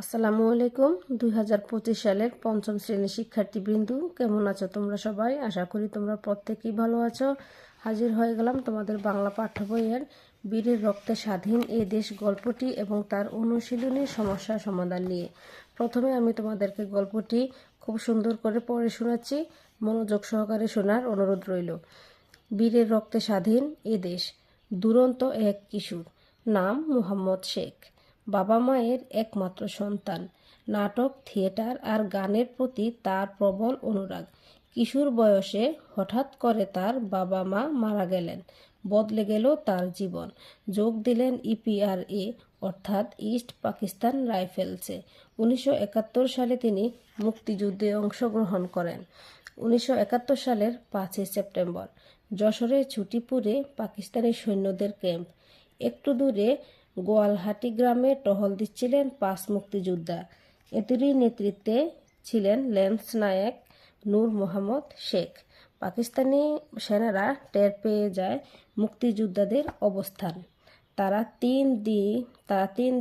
আসসালামু আলাইকুম। 2025 সালের পঞ্চম শ্রেণীর শিক্ষার্থীবৃন্দু, কেমন আছো তোমরা সবাই? আশা করি তোমরা প্রত্যেকেই ভালো আছো। হাজির হয়ে গেলাম তোমাদের বাংলা পাঠ্য বইয়ের বীরের রক্তে স্বাধীন এ দেশ গল্পটি এবং তার অনুশীলনী সমস্যা সমাধান নিয়ে। প্রথমে আমি তোমাদেরকে গল্পটি খুব সুন্দর করে পড়ে শোনাচ্ছি, মনোযোগ সহকারে শোনার অনুরোধ রইল। বীরের রক্তে স্বাধীন এ দেশ। দুরন্ত এক কিশোর, নাম মুহাম্মদ শেখ, বাবা মায়ের একমাত্র সন্তান। নাটক, থিয়েটার আর গানের প্রতি তার প্রবল অনুরাগ। কিশোর বয়সে হঠাৎ করে তার বাবা মা মারা গেলেন। বদলে গেল তার জীবন। যোগ দিলেন ইপিআরএ অর্থাৎ ইস্ট পাকিস্তান রাইফেলসে। 1971 সালে তিনি মুক্তিযুদ্ধে অংশগ্রহণ করেন। 1971 সালের 5 সেপ্টেম্বর যশোরে ছুটিপুরে পাকিস্তানি সৈন্যদের ক্যাম্প। একটু দূরে গোয়ালহাটি গ্রামে টহল দিচ্ছিলেন 5 মুক্তিযোদ্ধা। এদেরই নেতৃত্বে ছিলেন ল্যান্স নায়েক নূর মোহাম্মদ শেখ। পাকিস্তানি সেনারা টের পেয়ে যায় মুক্তিযোদ্ধাদের অবস্থান। তারা তিন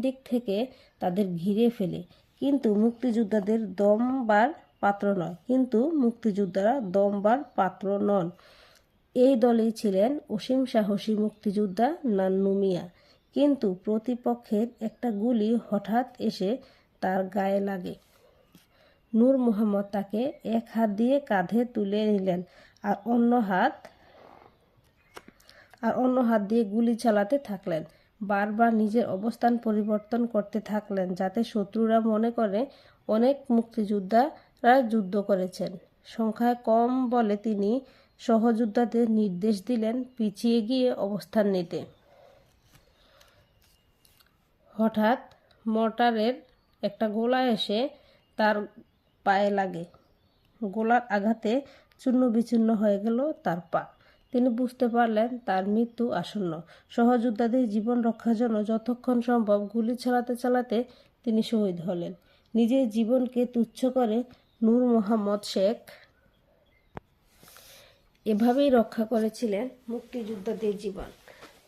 দিক থেকে তাদের ঘিরে ফেলে, কিন্তু মুক্তিযোদ্ধারা দমবার পাত্র নন। এই দলেই ছিলেন অসীম সাহসী মুক্তিযোদ্ধা নান্নু মিয়া। কিন্তু প্রতিপক্ষের একটা গুলি হঠাৎ এসে তার গায়ে লাগে। নূর মোহাম্মদ তাকে এক হাত দিয়ে কাঁধে তুলে নিলেন আর অন্য হাত দিয়ে গুলি চালাতে থাকলেন। বারবার নিজের অবস্থান পরিবর্তন করতে থাকলেন, যাতে শত্রুরা মনে করে অনেক মুক্তিযোদ্ধারা যুদ্ধ করেছেন। সংখ্যায় কম বলে তিনি সহযোদ্ধাদের নির্দেশ দিলেন পিছিয়ে গিয়ে অবস্থান নিতে। হঠাৎ মর্টারের একটা গোলা এসে তার পায়ে লাগে। গোলার আঘাতে চূর্ণ বিচূর্ণ হয়ে গেল তার পা। তিনি বুঝতে পারলেন তার মৃত্যু আসন্ন। সহযোদ্ধাদের জীবন রক্ষার জন্য যতক্ষণ সম্ভব গুলি চালাতে চালাতে তিনি শহীদ হলেন। নিজের জীবনকে তুচ্ছ করে নূর মোহাম্মদ শেখ এভাবেই রক্ষা করেছিলেন মুক্তিযোদ্ধাদের জীবন।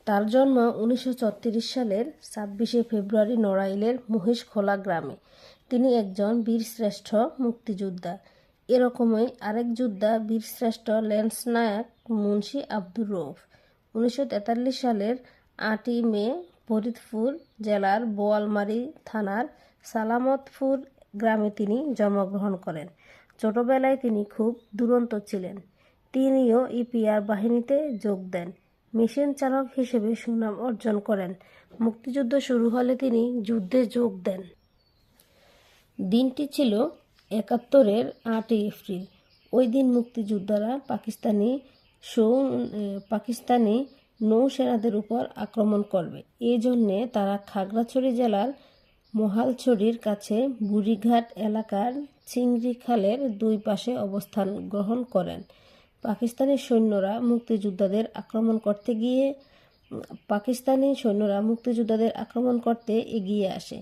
তার জন্ম 1934 সালের 26 ফেব্রুয়ারি নড়াইলের মহিষখোলা গ্রামে। তিনি একজন বীরশ্রেষ্ঠ মুক্তিযোদ্ধা। এরকমই আরেক যোদ্ধা বীরশ্রেষ্ঠ ল্যান্স নায়েক মুন্সি আব্দুর রউফ। 1943 সালের 8 মে ফরিদপুর জেলার বোয়ালমারী থানার সালামতপুর গ্রামে তিনি জন্মগ্রহণ করেন। ছোটবেলায় তিনি খুব দুরন্ত ছিলেন। তিনিও ইপিআর বাহিনীতে যোগ দেন। মেশিন চালক হিসেবে সুনাম অর্জন করেন। মুক্তিযুদ্ধ শুরু হলে তিনি যুদ্ধে যোগ দেন। দিনটি ছিল 71-এর 8 এপ্রিল। ওই দিন মুক্তিযোদ্ধারা পাকিস্তানি নৌসেনাদের উপর আক্রমণ করবে। এই জন্যে তারা খাগড়াছড়ি জেলার মহালছড়ির কাছে বুড়িঘাট এলাকার চিংড়ি খালের 2 পাশে অবস্থান গ্রহণ করেন। পাকিস্তানি সৈন্যরা মুক্তিযোদ্ধাদের আক্রমণ করতে এগিয়ে আসে।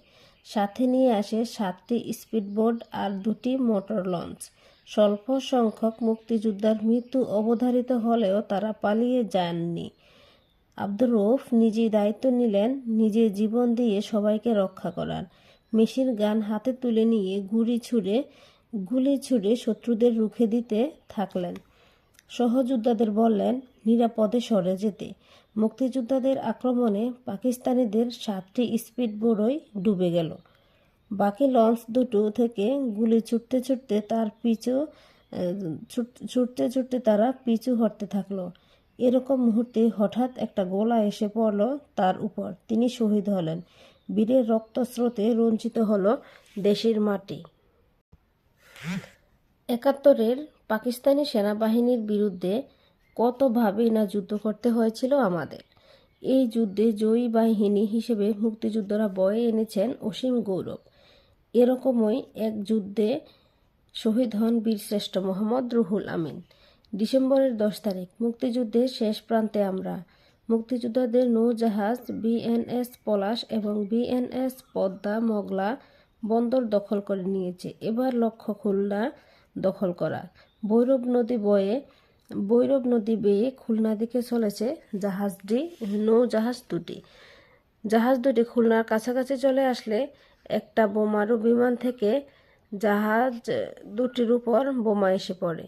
সাথে নিয়ে আসে 7টি স্পিডবোট আর 2টি মোটর লঞ্চ। স্বল্প সংখ্যক মুক্তিযোদ্ধার মৃত্যু অবধারিত হলেও তারা পালিয়ে যাননি। আব্দুর রউফ নিজেই দায়িত্ব নিলেন নিজের জীবন দিয়ে সবাইকে রক্ষা করার। মেশিন গান হাতে তুলে নিয়ে গুলি ছুড়ে শত্রুদের রুখে দিতে থাকলেন। সহযোদ্ধাদের বললেন নিরাপদে সরে যেতে। মুক্তিযোদ্ধাদের আক্রমণে পাকিস্তানিদের 7টি স্পিডবোটই ডুবে গেল। বাকি লঞ্চ দুটো থেকে গুলি ছুটতে তারা পিছু হটতে থাকলো। এরকম মুহূর্তে হঠাৎ একটা গোলা এসে পড়ল তার উপর। তিনি শহীদ হলেন। বীরের রক্তস্রোতে রঞ্জিত হলো দেশের মাটি। 71-এর পাকিস্তানি সেনাবাহিনীর বিরুদ্ধে কতভাবেই না যুদ্ধ করতে হয়েছিল আমাদের। এই যুদ্ধে জয়ী বাহিনী হিসেবে মুক্তিযোদ্ধারা বয়ে এনেছেন অসীম গৌরব। এরকমই এক যুদ্ধে শহীদ হন বীরশ্রেষ্ঠ মোহাম্মদ রুহুল আমিন। ডিসেম্বরের 10 তারিখ মুক্তিযুদ্ধের শেষ প্রান্তে আমরা। মুক্তিযোদ্ধাদের নৌজাহাজ বিএনএস পলাশ এবং বিএনএস পদ্মা মগলা বন্দর দখল করে নিয়েছে। এবার লক্ষ্য খুলনা দখল করা। ভৈরব নদী বেয়ে খুলনা দিকে চলেছে নৌজাহাজ দুটি। খুলনার কাছাকাছি চলে আসলে একটা বোমারু বিমান থেকে জাহাজ দুটির উপর বোমা এসে পড়ে।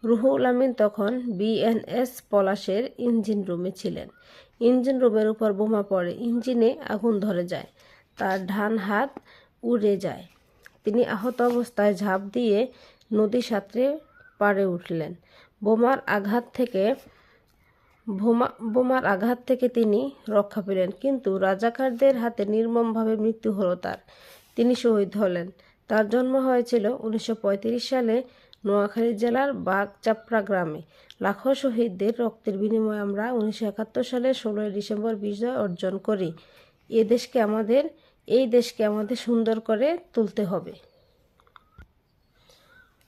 রুহুল আমিন তখন বিএনএস পলাশের ইঞ্জিন রুমে ছিলেন। ইঞ্জিন রুমের উপর বোমা পড়ে, ইঞ্জিনে আগুন ধরে যায়, তার ডান হাত উড়ে যায়। তিনি আহত অবস্থায় ঝাঁপ দিয়ে নদী সাঁতরে পাড়ে উঠলেন। বোমার আঘাত থেকে তিনি রক্ষা পেলেন, কিন্তু রাজাকারদের হাতে নির্মমভাবে মৃত্যু হলো তার। তিনি শহীদ হলেন। তার জন্ম হয়েছিল 1935 সালে নোয়াখালী জেলার বাগচাপড়া গ্রামে। লাখো শহীদদের রক্তের বিনিময়ে আমরা 1971 সালে 16 ডিসেম্বর বিজয় অর্জন করি। এই দেশকে আমাদের সুন্দর করে তুলতে হবে।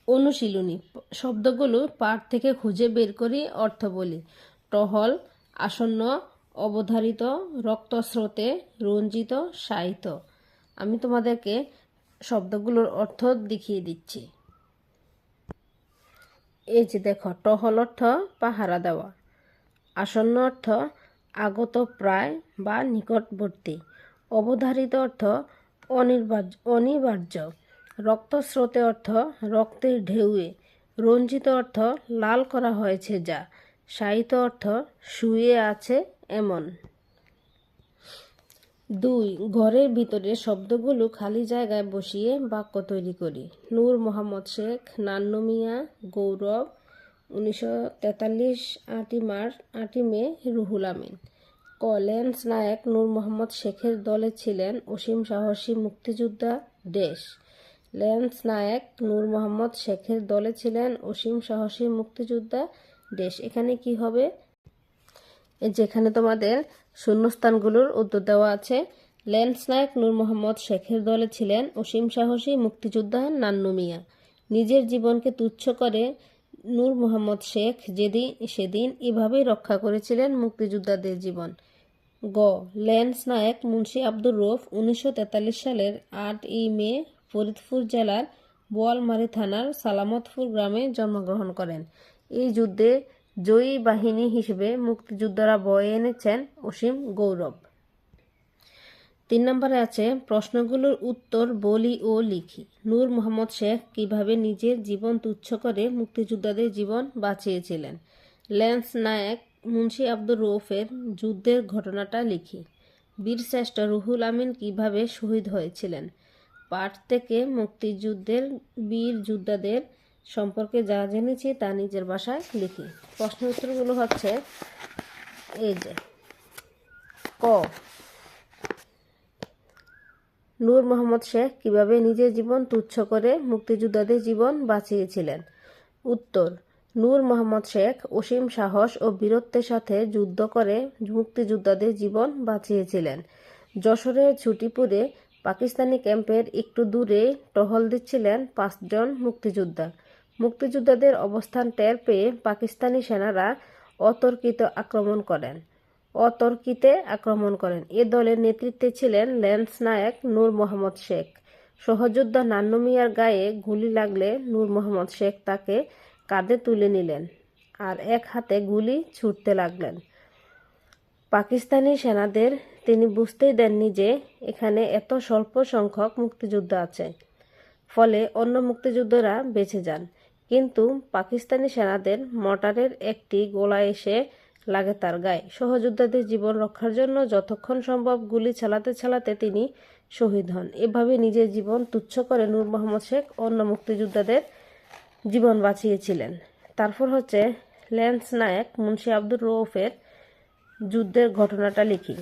অনুশীলনী শব্দগুলো পাঠ থেকে খুঁজে বের করি, অর্থ বলি। টহল, আসন্ন, অবধারিত, রক্তস্রোতে, রঞ্জিত, শায়িত। আমি তোমাদেরকে শব্দগুলোর অর্থ দেখিয়ে দিচ্ছি। এই যে দেখো, টহল অর্থ পাহারা দেওয়া, আসন্ন অর্থ আগত প্রায় বা নিকটবর্তী, অবধারিত অর্থ অনিবার্য, রক্তস্রোতে অর্থ রক্তের ঢেউয়ে, রঞ্জিত অর্থ লাল করা হয়েছে যা, শায়িত অর্থ শুয়ে আছে এমন। 2. ঘরের ভিতরে শব্দগুলো খালি জায়গায় বসিয়ে বাক্য তৈরি করি। নূর মোহাম্মদ শেখ, নান্নু মিয়া, গৌরব, 1943 8 মে, রুহুল আমিন। ক. ল্যান্স নায়েক নূর মোহাম্মদ শেখের দলে ছিলেন অসীম সাহসী মুক্তিযোদ্ধা দেশ। ল্যান্স নায়েক নূর মোহাম্মদ শেখের দলে ছিলেন অসীম সাহসী মুক্তিযোদ্ধা দেশ। এখানে কি হবে? যেখানে তোমাদের শূন্যস্থানগুলোর উত্তর দেওয়া আছে। ল্যান্স নায়েক নূর মোহাম্মদ শেখের দলে ছিলেন অসীম সাহসী মুক্তিযোদ্ধা নান্নু মিয়া। নিজের জীবনকে তুচ্ছ করে নূর মোহাম্মদ শেখ সেদিন এভাবেই রক্ষা করেছিলেন মুক্তিযোদ্ধাদের জীবন। গ. ল্যান্স নায়েক মুন্সি আব্দুর রউফ 1943 সালের 8 মে ফরিদপুর জেলার বোয়ালমারী থানার সালামতপুর গ্রামে জন্মগ্রহণ করেন। এই যুদ্ধে জয়ী বাহিনী হিসেবে মুক্তিযোদ্ধারা বয়ে এনেছেন অসীম গৌরব। 3 নম্বরে আছে প্রশ্নগুলোর উত্তর বলি ও লিখি। নূর মোহাম্মদ শেখ কিভাবে নিজের জীবন তুচ্ছ করে মুক্তিযোদ্ধাদের জীবন বাঁচিয়েছিলেন? ল্যান্স নায়েক মুন্সি আব্দুর রউফের যুদ্ধের ঘটনাটা লিখি। বীরশ্রেষ্ঠ রুহুল আমিন কিভাবে শহীদ হয়েছিলেন? পাঠ থেকে মুক্তিযুদ্ধের বীর যোদ্ধাদের সম্পর্কে যা জেনেছি তা নিজের ভাষায় লিখি। প্রশ্ন উত্তরগুলো হচ্ছে এই যে। ক. নূর মোহাম্মদ শেখ কিভাবে নিজের জীবন তুচ্ছ করে মুক্তিযোদ্ধাদের জীবন বাঁচিয়েছিলেন? উত্তর: নূর মোহাম্মদ শেখ অসীম সাহস ও বীরত্বের সাথে যুদ্ধ করে মুক্তিযোদ্ধাদের জীবন বাঁচিয়েছিলেন। যশোরের ছুটিপুরে পাকিস্তানি ক্যাম্পের একটু দূরে টহল দিচ্ছিলেন 5 জন মুক্তিযোদ্ধা। মুক্তিযোদ্ধাদের অবস্থান টের পেয়ে পাকিস্তানি সেনারা অতর্কিতে আক্রমণ করেন। এ দলের নেতৃত্বে ছিলেন ল্যান্স নায়েক নূর মোহাম্মদ শেখ। সহযোদ্ধা নান্নু মিয়ার গায়ে গুলি লাগলে নূর মোহাম্মদ শেখ তাকে কাঁধে তুলে নিলেন আর এক হাতে গুলি ছুড়তে লাগলেন। পাকিস্তানি সেনাদের তিনি বুঝতেই দেননি যে এখানে এত স্বল্প সংখ্যক মুক্তিযোদ্ধা আছে, ফলে অন্য মুক্তিযোদ্ধারা বেঁচে যান। কিন্তু পাকিস্তানি সেনাদের মর্টারের একটি গোলা এসে লাগে তার গায়ে। সহযোদ্ধাদের জীবন রক্ষার জন্য যতক্ষণ সম্ভব গুলি চালাতে তিনি শহীদ হন। এভাবে নিজের জীবন তুচ্ছ করে নূর মোহাম্মদ শেখ অন্য মুক্তিযোদ্ধাদের জীবন বাঁচিয়েছিলেন। তারপর হচ্ছে ল্যান্স নায়েক মুন্সি আব্দুর রউফের যুদ্ধের ঘটনাটা লিখি।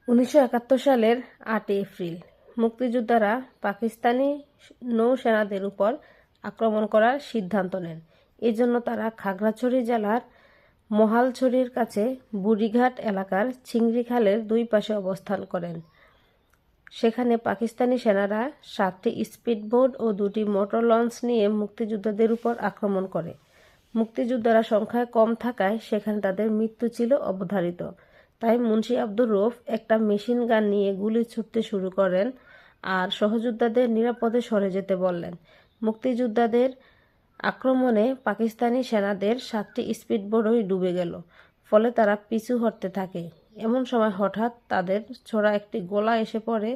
1971 সালের 8 এপ্রিল মুক্তিযোদ্ধারা পাকিস্তানি নৌসেনাদের উপর আক্রমণ করার সিদ্ধান্ত নেন। এজন্য তারা খাগড়াছড়ি জেলার মহালছড়ির কাছে বুড়িঘাট এলাকার চিংড়ি খালের 2 পাশে অবস্থান করেন। সেখানে পাকিস্তানি সেনারা 7টি স্পিডবোট ও 2টি মোটর লঞ্চ নিয়ে মুক্তিযোদ্ধাদের উপর আক্রমণ করে। মুক্তিযোদ্ধারা সংখ্যায় কম থাকায় সেখানে তাদের মৃত্যু ছিল অবধারিত। তাই মুন্সি আব্দুর রউফ একটা মেশিন গান নিয়ে গুলি ছুড়তে শুরু করেন আর সহযোদ্ধাদের নিরাপদে সরে যেতে বললেন। মুক্তিযোদ্ধাদের আক্রমণে পাকিস্তানি সেনাদের 7টি স্পিডবোটই ডুবে গেল। ফলে তারা পিছু হটতে থাকে। এমন সময় হঠাৎ তাদের ছোড়া একটি গোলা এসে পড়ে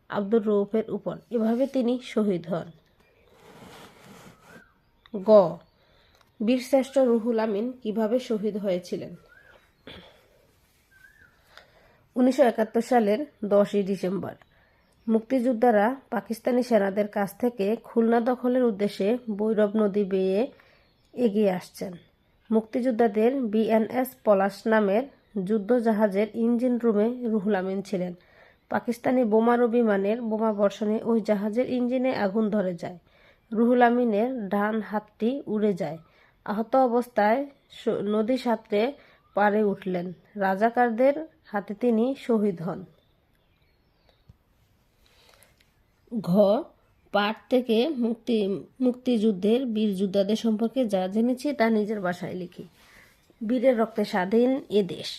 আব্দুর রউফের উপর। এভাবে তিনি শহীদ হন। গ বীরশ্রেষ্ঠ রুহুল আমিন কিভাবে শহীদ হয়েছিলেন? 1971 সালের 10ই ডিসেম্বর মুক্তিযোদ্ধারা পাকিস্তানি সেনাদের কাছ থেকে খুলনা দখলের উদ্দেশ্যে ভৈরব নদী বেয়ে এগিয়ে আসছেন। মুক্তিযোদ্ধাদের বিএনএস পলাশ নামের যুদ্ধ জাহাজের ইঞ্জিন রুমে রুহুল আমিন ছিলেন। পাকিস্তানি বোমারু বিমানের বোমাবর্ষণে ওই জাহাজের ইঞ্জিনে আগুন ধরে যায়। রুহুল আমিনের ডান হাতটি উড়ে যায়। আহত অবস্থায় নদী সাঁতরে পাড়ে উঠলেন। রাজাকারদের হাতে তিনি শহীদ হন। ঘ পাঠ থেকে মুক্তিযুদ্ধের বীর যোদ্ধাদের সম্পর্কে যা জেনেছি তা নিজের ভাষায় লিখি। বীরের রক্তে স্বাধীন এ দেশ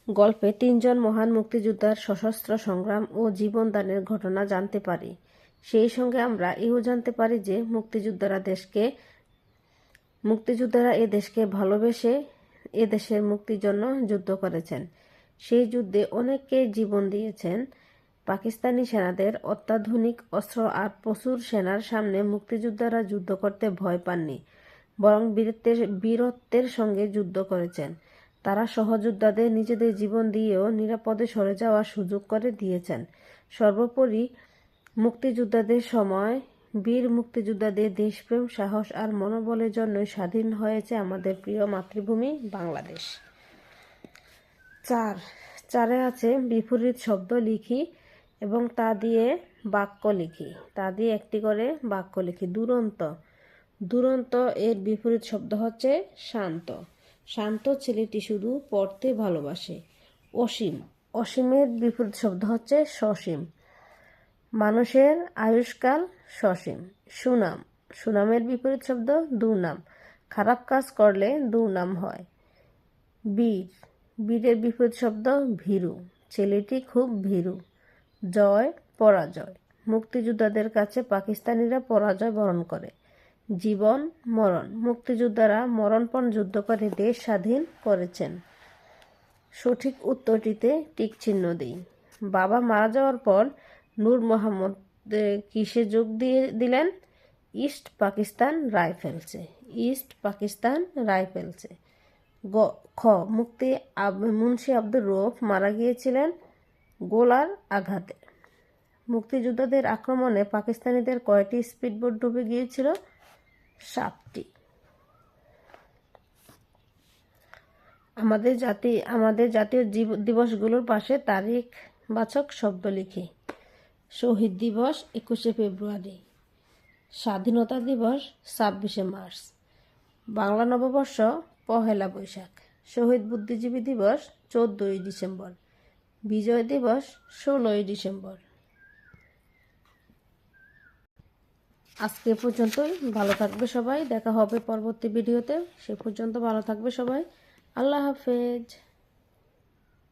গল্পে 3 জন মহান মুক্তিযোদ্ধার সশস্ত্র সংগ্রাম ও জীবনদানের ঘটনা জানতে পারি। সেই সঙ্গে আমরা এও জানতে পারি যে মুক্তিযোদ্ধারা এ দেশকে ভালোবেসে এ দেশের মুক্তির জন্য যুদ্ধ করেছেন। সেই যুদ্ধে অনেককে জীবন দিয়েছেন। পাকিস্তানি সেনাদের অত্যাধুনিক অস্ত্র আর প্রচুর সেনার সামনে মুক্তিযোদ্ধারা যুদ্ধ করতে ভয় পাননি, বরং বীরত্বের সঙ্গে যুদ্ধ করেছেন। তারা সহযোদ্ধাদের নিজেদের জীবন দিয়েও নিরাপদে সরে যাওয়ার সুযোগ করে দিয়েছেন। সর্বোপরি মুক্তিযোদ্ধাদের সময় বীর মুক্তিযোদ্ধাদের দেশপ্রেম, সাহস আর মনোবলের জন্যই স্বাধীন হয়েছে আমাদের প্রিয় মাতৃভূমি বাংলাদেশ। 4 আছে বিপরীত শব্দ লিখি এবং তা দিয়ে একটি করে বাক্য লিখি। দুরন্ত এর বিপরীত শব্দ হচ্ছে শান্ত। শান্ত ছেলেটি শুধু পড়তে ভালোবাসে। অসীমের বিপরীত শব্দ হচ্ছে সসীম। মানুষের আয়ুষ্কাল সসীম। সুনামের বিপরীত শব্দ দুর্নাম। খারাপ কাজ করলে দুর্নাম হয়। বীরের বিপরীত শব্দ ভীরু। ছেলেটি খুব ভীরু। পরাজয়। মুক্তিযোদ্ধাদের কাছে পাকিস্তানিরা পরাজয় বরণ করে। জীবন মরণ। মুক্তিযোদ্ধারা মরণপণ যুদ্ধ করে দেশ স্বাধীন করেছেন। সঠিক উত্তরটিতে টিক চিহ্ন দিই। বাবা মারা যাওয়ার পর নূর মোহাম্মদ কিসে যোগ দিলেন? ইস্ট পাকিস্তান রাইফেলসে। খ মুন্সি আব্দুর রউফ মারা গিয়েছিলেন গোলার আঘাতে। মুক্তিযোদ্ধাদের আক্রমণে পাকিস্তানিদের কয়টি স্পিডবোট ডুবে গিয়েছিল? 7টি। আমাদের জাতীয় দিবসগুলোর পাশে তারিখবাচক শব্দ লিখি। শহীদ দিবস 21শে ফেব্রুয়ারি। স্বাধীনতা দিবস 26শে মার্চ। বাংলা নববর্ষ 1লা বৈশাখ। শহীদ বুদ্ধিজীবী দিবস 14ই ডিসেম্বর। বিজয় দিবস 16ই ডিসেম্বর। আজকে পর্যন্তই। ভালো থাকবে সবাই। দেখা হবে পরবর্তী ভিডিওতে। সে পর্যন্ত ভালো থাকবে সবাই। আল্লাহ হাফেজ।